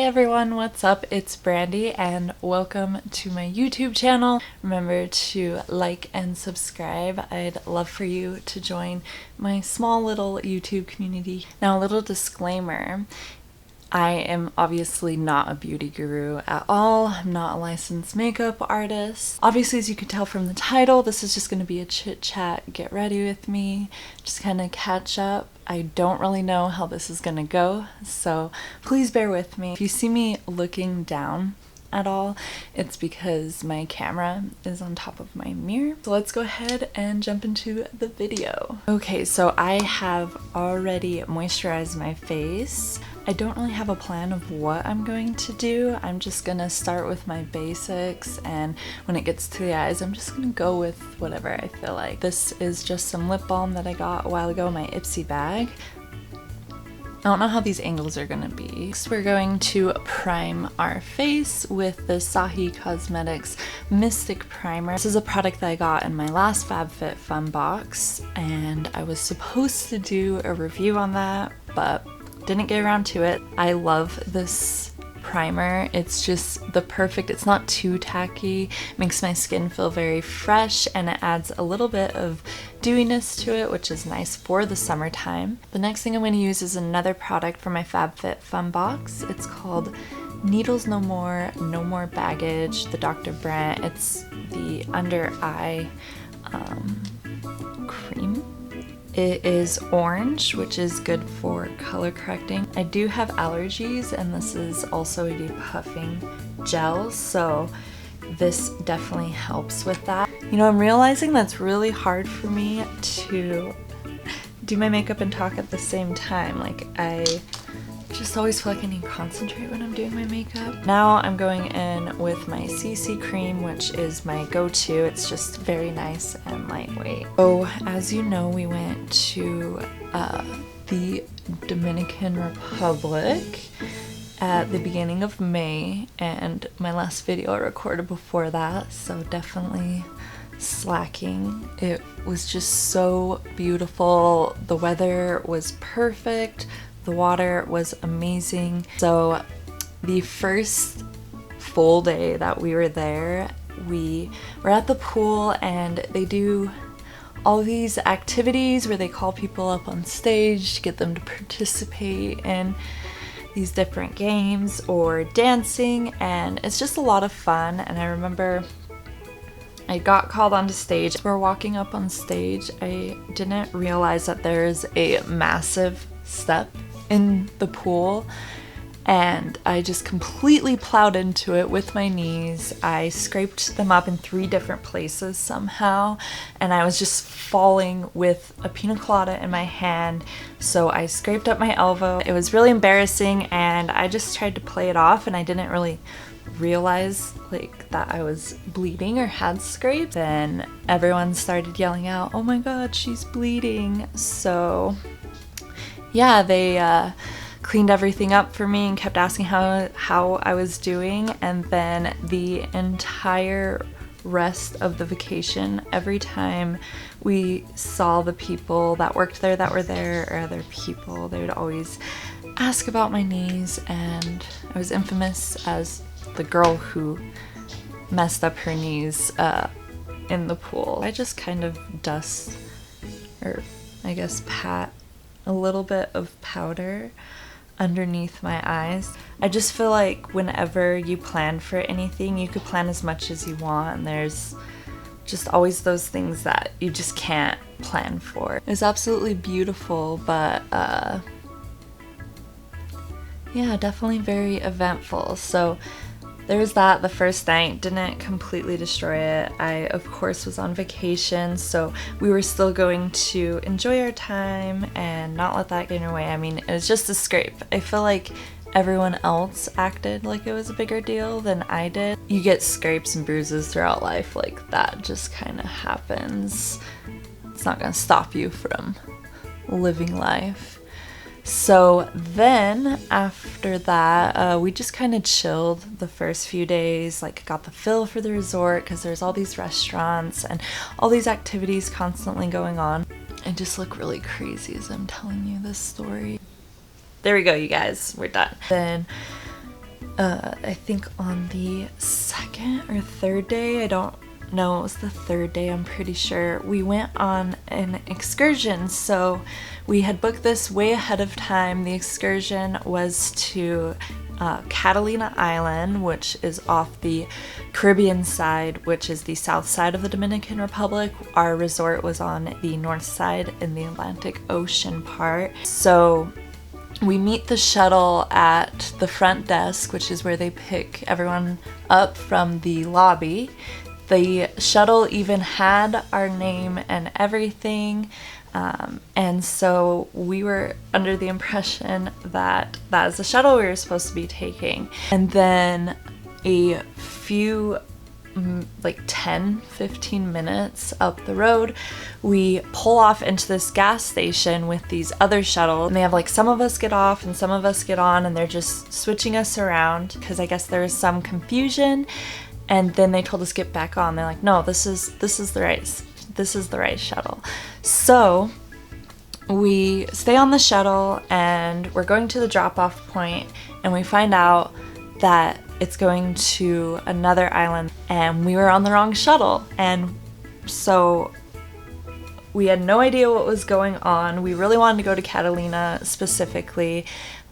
everyone, what's up? It's Brandy and welcome to my YouTube channel. Remember to like and subscribe. I'd love for you to join my small little YouTube community. Now, a little disclaimer. I am obviously not a beauty guru at all. I'm not a licensed makeup artist. Obviously, as you can tell from the title, this is just going to be a chit chat, get ready with me, just kind of catch up. I don't really know how this is going to go, so please bear with me. If you see me looking down at all, it's because my camera is on top of my mirror. So let's go ahead and jump into the video. Okay, so I have already moisturized my face. I don't really have a plan of what I'm going to do. I'm just gonna start with my basics, and when it gets to the eyes, I'm just gonna go with whatever I feel like. This is just some lip balm that I got a while ago in my Ipsy bag. I don't know how these angles are gonna be. Next, we're going to prime our face with the Sahi Cosmetics Mystic Primer. This is a product that I got in my last FabFitFun box, and I was supposed to do a review on that, but didn't get around to it. I love this primer. It's just the perfect, it's not too tacky, makes my skin feel very fresh, and it adds a little bit of dewiness to it, which is nice for the summertime. The next thing I'm going to use is another product from my FabFitFun box. It's called Needles No More, No More Baggage, the Dr. Brandt. It's the under eye cream. It is orange, which is good for color correcting. I do have allergies, and this is also a depuffing gel, so this definitely helps with that. You know, I'm realizing that's really hard for me to do my makeup and talk at the same time. Like, I just always feel like I need to concentrate when I'm doing my makeup. Now I'm going in with my CC cream, which is my go-to. It's just very nice and lightweight. So as you know, we went to the Dominican Republic at the beginning of May, and my last video I recorded before that, so definitely slacking. It was just so beautiful. The weather was perfect. The water was amazing. So the first full day that we were there, we were at the pool, and they do all these activities where they call people up on stage to get them to participate in these different games or dancing, and it's just a lot of fun. And I remember I got called onto stage. We're walking up on stage. I didn't realize that there's a massive step in the pool, and I just completely plowed into it with my knees. I scraped them up in 3 different places somehow, and I was just falling with a pina colada in my hand, so I scraped up my elbow. It was really embarrassing, and I just tried to play it off, and I didn't really realize like that I was bleeding or had scrapes. Then everyone started yelling out, "Oh my god, she's bleeding!" So yeah, they cleaned everything up for me and kept asking how I was doing. And then the entire rest of the vacation, every time we saw the people that worked there that were there, or other people, they would always ask about my knees, and I was infamous as the girl who messed up her knees in the pool. I just kind of dust, or I guess pat, a little bit of powder underneath my eyes. I just feel like whenever you plan for anything, you could plan as much as you want, and there's just always those things that you just can't plan for. It was absolutely beautiful, but yeah, definitely very eventful. So there's that. The first night didn't completely destroy it. I, of course, was on vacation, so we were still going to enjoy our time and not let that get in our way. I mean, it was just a scrape. I feel like everyone else acted like it was a bigger deal than I did. You get scrapes and bruises throughout life, like that just kind of happens. It's not gonna stop you from living life. So then after that, we just kind of chilled the first few days, like got the feel for the resort because there's all these restaurants and all these activities constantly going on. I just look really crazy as I'm telling you this story. There we go, you guys, we're done. Then I think on the second or third day, I don't know, it was the third day, I'm pretty sure, we went on an excursion. So we had booked this way ahead of time. The excursion was to Catalina Island, which is off the Caribbean side, which is the south side of the Dominican Republic. Our resort was on the north side in the Atlantic Ocean part. So we meet the shuttle at the front desk, which is where they pick everyone up from the lobby. The shuttle even had our name and everything. And so we were under the impression that that is the shuttle we were supposed to be taking. And then a few, like 10-15 minutes up the road, we pull off into this gas station with these other shuttles. And they have like some of us get off and some of us get on, and they're just switching us around because I guess there was some confusion. And then they told us get back on. They're like, no, this is the right shuttle. So we stay on the shuttle and we're going to the drop-off point, and we find out that it's going to another island, and we were on the wrong shuttle. And so we had no idea what was going on. We really wanted to go to Catalina specifically.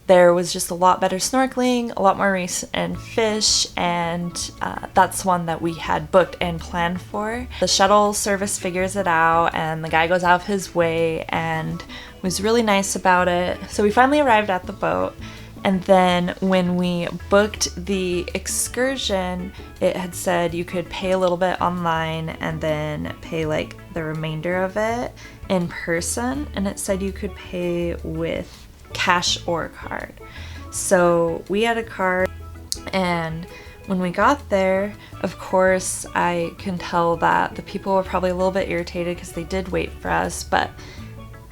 There was just a lot better snorkeling, a lot more reefs and fish, and that's one that we had booked and planned for. The shuttle service figures it out, and the guy goes out of his way and was really nice about it. So we finally arrived at the boat, and then when we booked the excursion, it had said you could pay a little bit online and then pay like the remainder of it in person, and it said you could pay with cash or card. So we had a card, and when we got there, of course, I can tell that the people were probably a little bit irritated because they did wait for us, but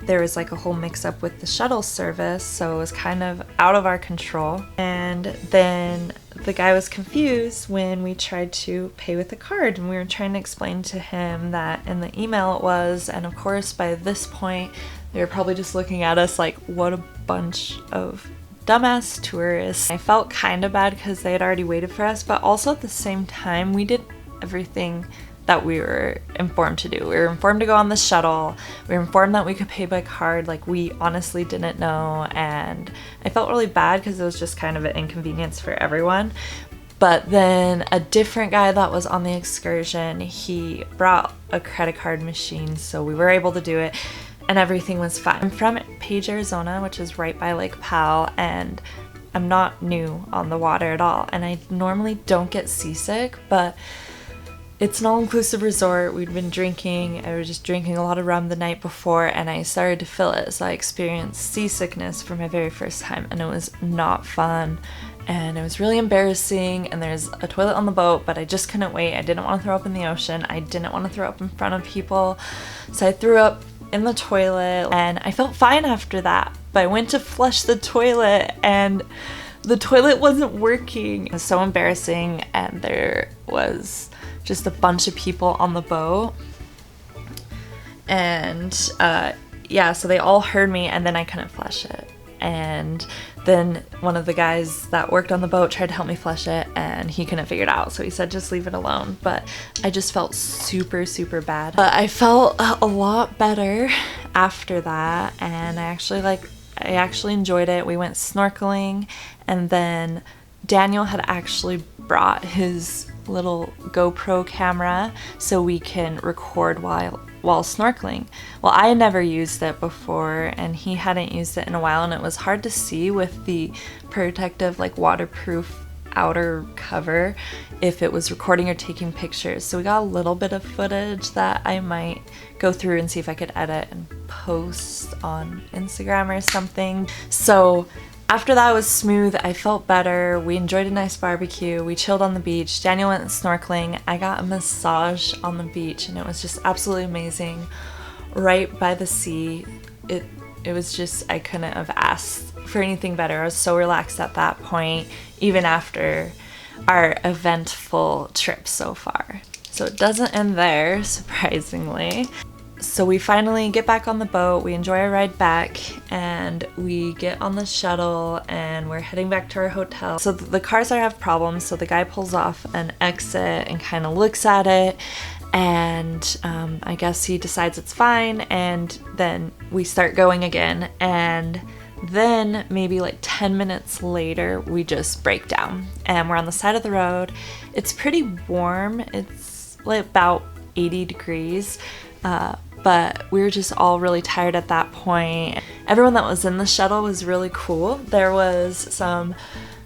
there was like a whole mix-up with the shuttle service, so it was kind of out of our control. And then the guy was confused when we tried to pay with a card, and we were trying to explain to him that in the email it was, and of course by this point they were probably just looking at us like, what a bunch of dumbass tourists. I felt kind of bad because they had already waited for us, but also at the same time, we did everything that we were informed to do. We were informed to go on the shuttle. We were informed that we could pay by card. Like, we honestly didn't know, and I felt really bad because it was just kind of an inconvenience for everyone. But then a different guy that was on the excursion, he brought a credit card machine, so we were able to do it, and everything was fine. I'm from Page, Arizona, which is right by Lake Powell, and I'm not new on the water at all, and I normally don't get seasick, but it's an all-inclusive resort. We'd been drinking. I was just drinking a lot of rum the night before, and I started to feel it. So I experienced seasickness for my very first time, and it was not fun, and it was really embarrassing. And there's a toilet on the boat, but I just couldn't wait. I didn't want to throw up in the ocean. I didn't want to throw up in front of people, so I threw up in the toilet, and I felt fine after that. But I went to flush the toilet, and the toilet wasn't working. It was so embarrassing, and there was just a bunch of people on the boat, and yeah, so they all heard me, and then I couldn't flush it. And then one of the guys that worked on the boat tried to help me flush it, and he couldn't figure it out, so he said just leave it alone. But I just felt super bad. But I felt a lot better after that, and I actually enjoyed it. We went snorkeling, and then Daniel had actually brought his little GoPro camera so we can record while snorkeling. Well, I had never used it before, and he hadn't used it in a while, and it was hard to see with the protective, like, waterproof outer cover if it was recording or taking pictures. So we got a little bit of footage that I might go through and see if I could edit and post on Instagram or something. So after that was smooth, I felt better. We enjoyed a nice barbecue. We chilled on the beach. Daniel went snorkeling. I got a massage on the beach, and it was just absolutely amazing. Right by the sea. It was just, I couldn't have asked for anything better. I was so relaxed at that point, even after our eventful trip so far. So it doesn't end there, surprisingly. So we finally get back on the boat, we enjoy our ride back, and we get on the shuttle and we're heading back to our hotel. So the cars have problems, so the guy pulls off an exit and kind of looks at it, and I guess he decides it's fine, and then we start going again, and then maybe like 10 minutes later we just break down and we're on the side of the road. It's pretty warm, it's like about 80 degrees, but we were just all really tired at that point. Everyone that was in the shuttle was really cool. There was some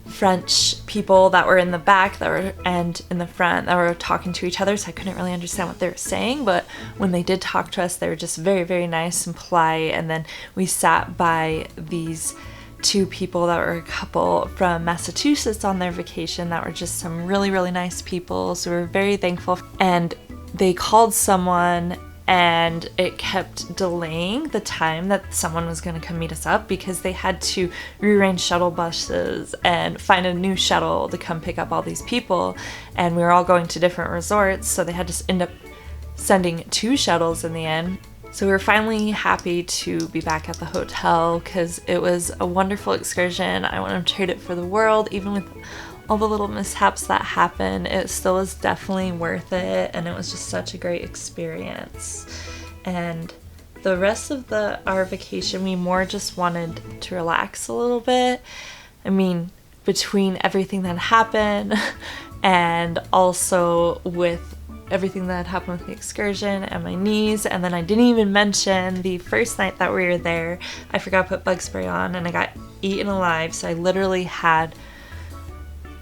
French people that were in the back and in the front that were talking to each other, so I couldn't really understand what they were saying, but when they did talk to us, they were just very, very nice and polite. And then we sat by these two people that were a couple from Massachusetts on their vacation that were just some really, really nice people, so we were very thankful. And they called someone and it kept delaying the time that someone was going to come meet us up because they had to rearrange shuttle buses and find a new shuttle to come pick up all these people, and we were all going to different resorts, so they had to end up sending 2 shuttles in the end. So we were finally happy to be back at the hotel because it was a wonderful excursion. I wouldn't trade it for the world. Even with all the little mishaps that happened, it still was definitely worth it, and it was just such a great experience. And the rest of our vacation, we more just wanted to relax a little bit. I mean, between everything that happened and also with everything that had happened with the excursion and my knees, and then I didn't even mention the first night that we were there, I forgot to put bug spray on and I got eaten alive, so I literally had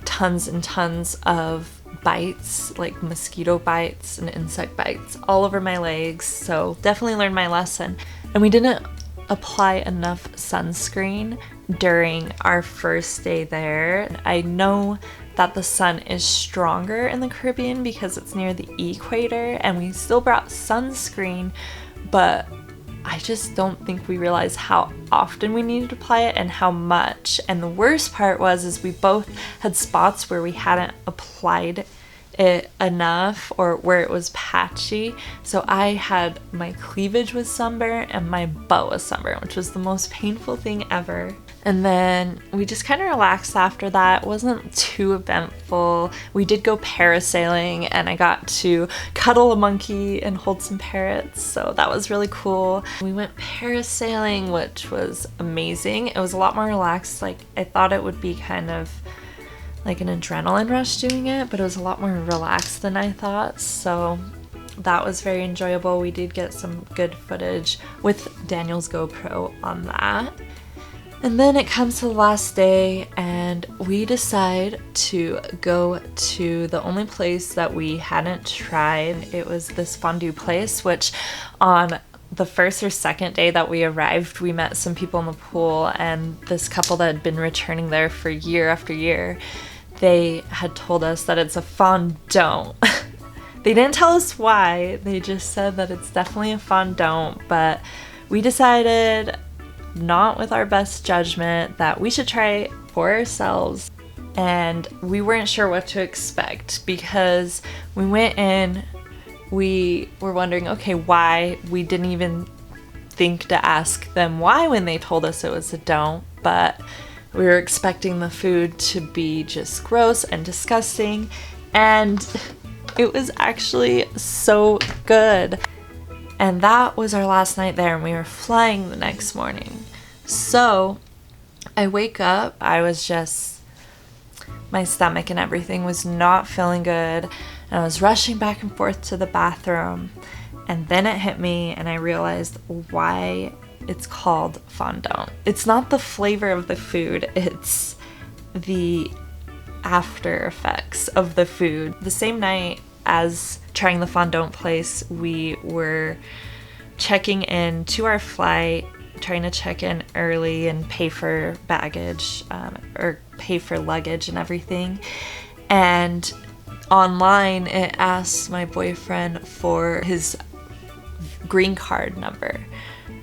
tons and tons of bites, like mosquito bites and insect bites all over my legs, so definitely learned my lesson. And we didn't apply enough sunscreen during our first day there. I know that the sun is stronger in the Caribbean because it's near the equator, and we still brought sunscreen, but I just don't think we realized how often we needed to apply it and how much. And the worst part is we both had spots where we hadn't applied it enough or where it was patchy. So I had my cleavage was sunburned and my butt was sunburned, which was the most painful thing ever. And then we just kind of relaxed after that. It wasn't too eventful. We did go parasailing and I got to cuddle a monkey and hold some parrots, so that was really cool. We went parasailing, which was amazing. It was a lot more relaxed. Like, I thought it would be kind of like an adrenaline rush doing it, but it was a lot more relaxed than I thought, so that was very enjoyable. We did get some good footage with Daniel's GoPro on that. And then it comes to the last day and we decide to go to the only place that we hadn't tried. It was this fondue place, which on the first or second day that we arrived, we met some people in the pool, and this couple that had been returning there for year after year, they had told us that it's a fondant. They didn't tell us why, they just said that it's definitely a fondant, but we decided, not with our best judgment, that we should try it for ourselves. And we weren't sure what to expect because we went in, we were wondering, okay, why? We didn't even think to ask them why when they told us it was a don't, but we were expecting the food to be just gross and disgusting, and it was actually so good. And that was our last night there, and we were flying the next morning. So I wake up, I was just, my stomach and everything was not feeling good, and I was rushing back and forth to the bathroom, and then it hit me and I realized why it's called fondant. It's not the flavor of the food, it's the after effects of the food. The same night as trying the fondant place, we were checking in to our flight, trying to check in early and pay for baggage, or pay for luggage and everything. And online it asked my boyfriend for his green card number.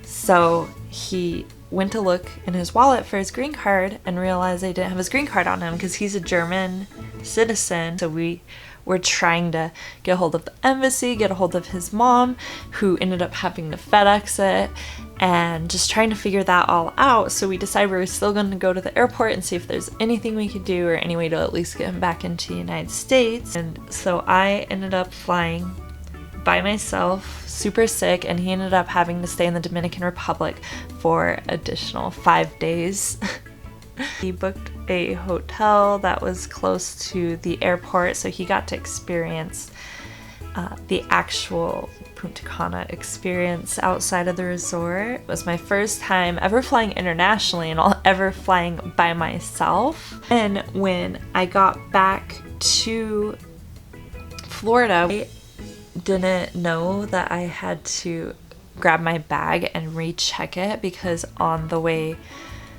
So he went to look in his wallet for his green card and realized they didn't have his green card on him because he's a German citizen. So we were trying to get a hold of the embassy, get a hold of his mom, who ended up having to FedEx it, and just trying to figure that all out. So we decided we were still going to go to the airport and see if there's anything we could do or any way to at least get him back into the United States. And so I ended up flying by myself, super sick, and he ended up having to stay in the Dominican Republic for additional 5 days. He booked a hotel that was close to the airport, so he got to experience the actual Punta Cana experience outside of the resort. It was my first time ever flying internationally and ever flying by myself. And when I got back to Florida, I didn't know that I had to grab my bag and recheck it, because on the way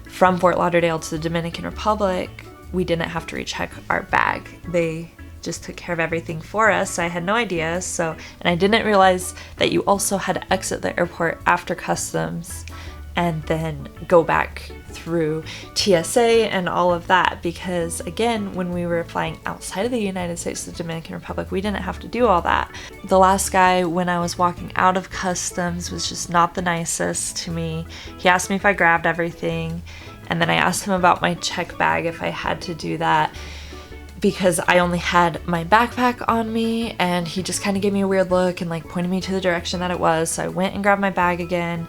from Fort Lauderdale to the Dominican Republic, we didn't have to recheck our bag. They just took care of everything for us. So I had no idea. And I didn't realize that you also had to exit the airport after customs and then go back through TSA and all of that, because again, when we were flying outside of the United States to the Dominican Republic, we didn't have to do all that. The last guy, when I was walking out of customs, was just not the nicest to me. He asked me if I grabbed everything, and then I asked him about my check bag, if I had to do that, because I only had my backpack on me, and he just kind of gave me a weird look and like pointed me to the direction that it was. So I went and grabbed my bag again,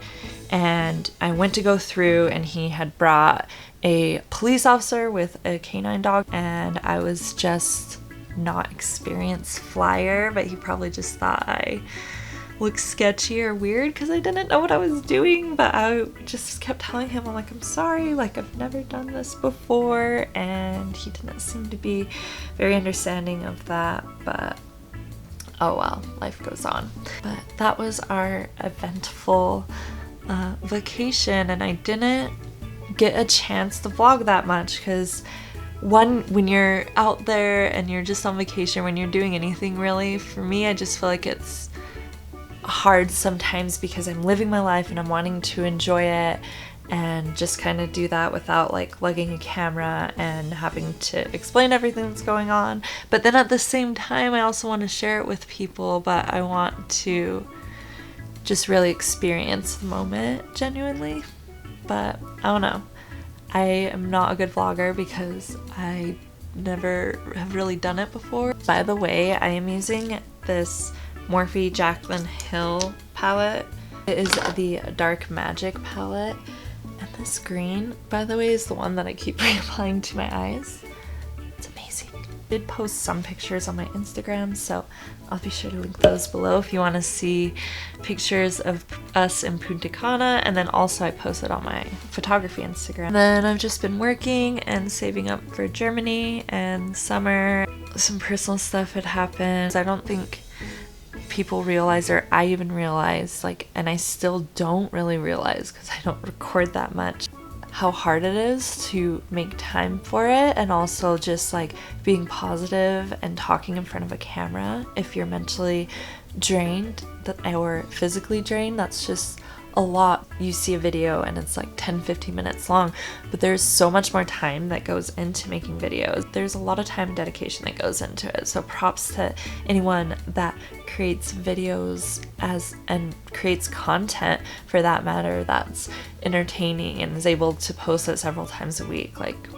and I went to go through, and he had brought a police officer with a canine dog, and I was just not experienced flyer, but he probably just thought I looked sketchy or weird because I didn't know what I was doing. But I just kept telling him, I'm like, I'm sorry, like I've never done this before, and he didn't seem to be very understanding of that. But oh well, life goes on. But that was our eventful vacation, and I didn't get a chance to vlog that much because when you're out there and you're just on vacation, when you're doing anything really, for me, I just feel like it's hard sometimes because I'm living my life and I'm wanting to enjoy it and just kind of do that without like lugging a camera and having to explain everything that's going on. But then at the same time, I also want to share it with people, but I want to just really experience the moment genuinely. But I don't know. I am not a good vlogger because I never have really done it before. By the way, I am using this Morphe Jaclyn Hill palette. It is the Dark Magic palette. And this green, by the way, is the one that I keep reapplying to my eyes. It's amazing. I did post some pictures on my Instagram, so I'll be sure to link those below if you want to see pictures of us in Punta Cana. And then also I posted on my photography Instagram. And then I've just been working and saving up for Germany and summer. Some personal stuff had happened. I don't think people realize, or I even realize, like, and I still don't really realize because I don't record that much, how hard it is to make time for it, and also just like being positive and talking in front of a camera. If you're mentally drained or physically drained, that's just a lot. You see a video and it's like 10-15 minutes long, but there's so much more time that goes into making videos. There's a lot of time and dedication that goes into it. So props to anyone that creates videos and creates content, for that matter, that's entertaining and is able to post it several times a week. Like,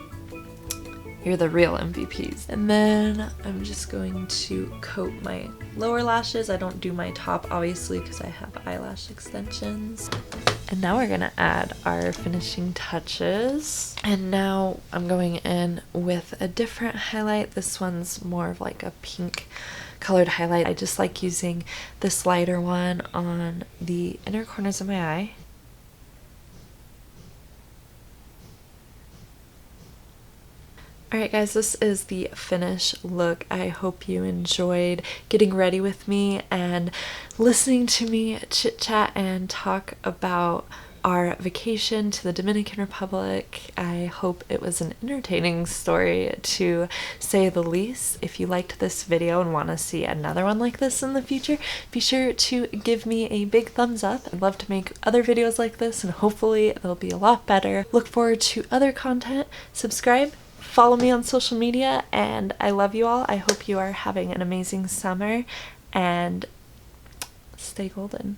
you're the real MVPs. And then I'm just going to coat my lower lashes. I don't do my top, obviously, because I have eyelash extensions. And now we're gonna add our finishing touches. And now I'm going in with a different highlight. This one's more of like a pink colored highlight. I just like using this lighter one on the inner corners of my eye. Alright guys, this is the finished look. I hope you enjoyed getting ready with me and listening to me chit chat and talk about our vacation to the Dominican Republic. I hope it was an entertaining story, to say the least. If you liked this video and want to see another one like this in the future, be sure to give me a big thumbs up. I'd love to make other videos like this, and hopefully they'll be a lot better. Look forward to other content. Subscribe, follow me on social media, and I love you all. I hope you are having an amazing summer, and stay golden.